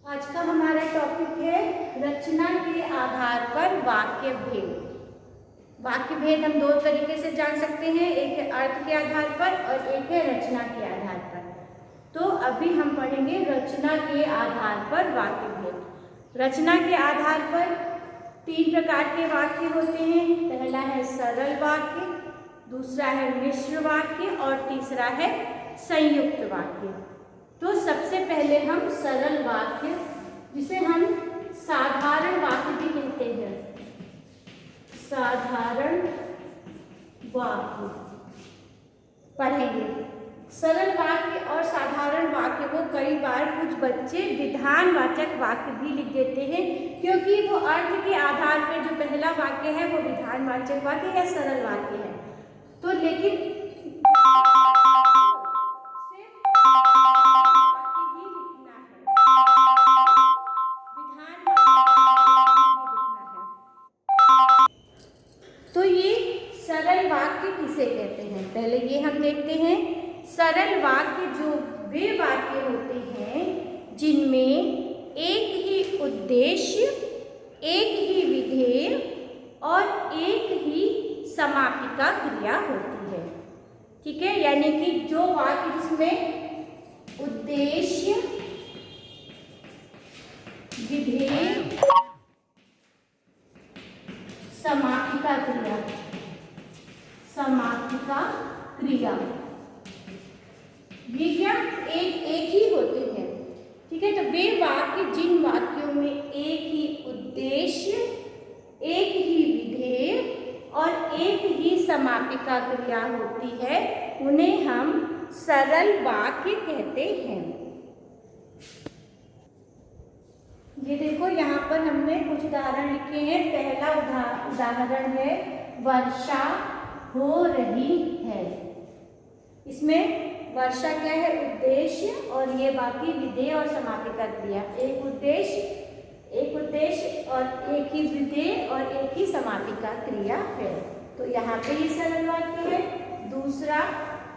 आज का हमारा टॉपिक है रचना के आधार पर वाक्य भेद। वाक्य भेद हम दो तरीके से जान सकते हैं, एक है अर्थ के आधार पर और एक है रचना के आधार पर। तो अभी हम पढ़ेंगे रचना के आधार पर वाक्य भेद। रचना के आधार पर तीन प्रकार के वाक्य होते हैं। पहला है सरल वाक्य, दूसरा है मिश्र वाक्य और तीसरा है संयुक्त वाक्य। तो सबसे पहले हम सरल वाक्य, जिसे हम साधारण वाक्य भी कहते हैं, साधारण वाक्य पढ़ेंगे। सरल वाक्य और साधारण वाक्य को कई बार कुछ बच्चे विधानवाचक वाक्य भी लिख देते हैं, क्योंकि वो अर्थ के आधार पर जो पहला वाक्य है वो विधानवाचक वाक्य या सरल वाक्य है। तो लेकिन तो ये सरल वाक्य किसे कहते हैं, पहले ये हम देखते हैं। सरल वाक्य जो वे वाक्य होते हैं जिनमें एक ही उद्देश्य, एक ही विधेय और एक ही समापिका क्रिया होती है। ठीक है, यानी कि जो वाक्य जिसमें उद्देश्य, विधेय, समापिका क्रिया, समापिका क्रिया, ये क्या एक ही होते हैं। ठीक है, तो वे वाक्य जिन वाक्यों में एक ही उद्देश्य, एक ही विधेय और एक ही समापिका क्रिया होती है, उन्हें हम सरल वाक्य कहते हैं। ये देखो, यहाँ पर हमने कुछ उदाहरण लिखे हैं। पहला उदाहरण है वर्षा हो रही है। इसमें वर्षा क्या है, उद्देश्य, और ये बाकी विधेय और समापिका क्रिया। एक उद्देश्य और एक ही विधेय और एक ही समापिका क्रिया है। तो यहाँ पे ये सरल वाक्य है। दूसरा,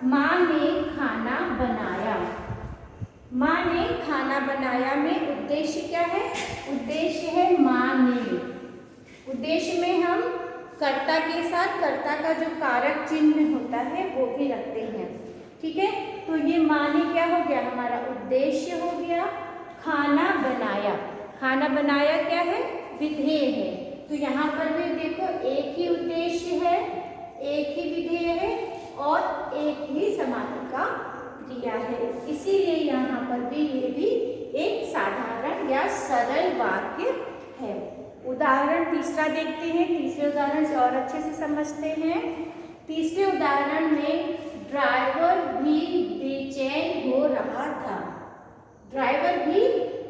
माँ ने खाना बनाया। माँ ने खाना बनाया में उद्देश्य क्या है, उद्देश्य है माँ ने। उद्देश्य में हम कर्ता के साथ कर्ता का जो कारक चिन्ह होता है वो भी रखते हैं। ठीक है, तो ये माँ ने क्या हो गया, हमारा उद्देश्य हो गया। खाना बनाया, खाना बनाया क्या है, विधेय है। तो यहाँ पर भी देखो, एक ही उद्देश्य है, एक ही विधेय है और एक ही समापिका क्रिया है। इसीलिए यहाँ पर भी ये भी एक साधारण या सरल वाक्य है। उदाहरण तीसरा देखते हैं। तीसरे उदाहरण से और अच्छे से समझते हैं। तीसरे उदाहरण में ड्राइवर भी बेचैन हो रहा था। ड्राइवर भी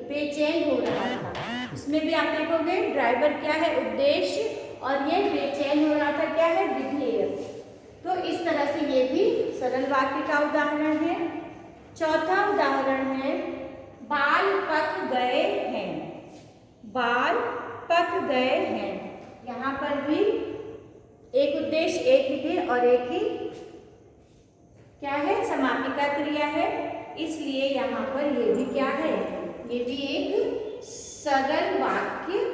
बेचैन हो रहा था। इसमें भी आप देखोगे ड्राइवर क्या है, उद्देश्य, और ये बेचैन हो रहा था क्या है, विधेय। तो इस तरह से ये भी सरल वाक्य का उदाहरण है। चौथा उदाहरण है बाल पक गए हैं। बाल पक गए हैं। यहाँ पर भी एक उद्देश्य, एक विधेय और एक ही क्या है, समापिका क्रिया है। इसलिए यहाँ पर ये भी क्या है, ये भी एक सरल वाक्य,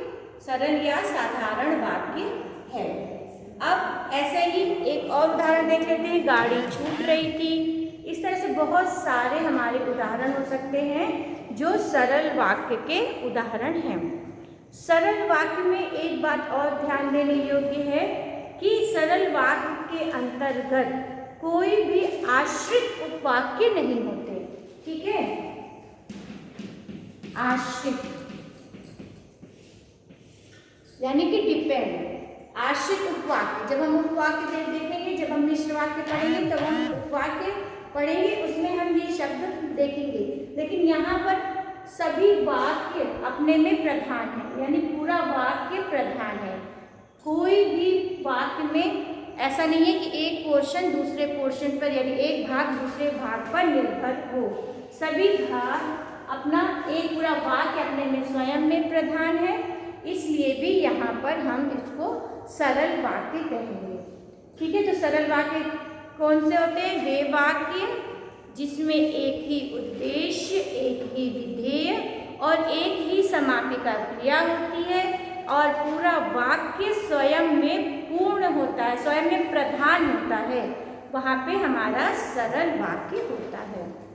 सरल या साधारण वाक्य है। अब ऐसे ही एक और उदाहरण देख लेते हैं। गाड़ी छूट रही थी। इस तरह से बहुत सारे हमारे उदाहरण हो सकते हैं जो सरल वाक्य के उदाहरण हैं। सरल वाक्य में एक बात और ध्यान देने योग्य है कि सरल वाक्य के अंतर्गत कोई भी आश्रित उपवाक्य नहीं होते। ठीक है, आश्रित यानी कि डिपेंड, आश्रित उपवाक्य। जब हम उपवाक्य देखेंगे, जब हम मिश्र वाक्य पढ़ेंगे तब हम उपवाक्य पढ़ेंगे, उसमें हम ये शब्द देखेंगे। लेकिन यहाँ पर सभी वाक्य अपने में प्रधान है, यानी पूरा वाक्य प्रधान है। कोई भी वाक्य में ऐसा नहीं है कि एक पोर्शन दूसरे पोर्शन पर, यानी एक भाग दूसरे भाग पर निर्भर हो। सभी भाग अपना एक पूरा वाक्य अपने में स्वयं में प्रधान है। इसलिए भी यहाँ पर हम इसको सरल वाक्य कहेंगे। ठीक है, तो सरल वाक्य कौन से होते हैं, वे वाक्य जिसमें एक ही उद्देश्य, एक ही विधेय और एक ही समापिका क्रिया होती है और पूरा वाक्य स्वयं में पूर्ण होता है, स्वयं में प्रधान होता है, वहाँ पे हमारा सरल वाक्य होता है।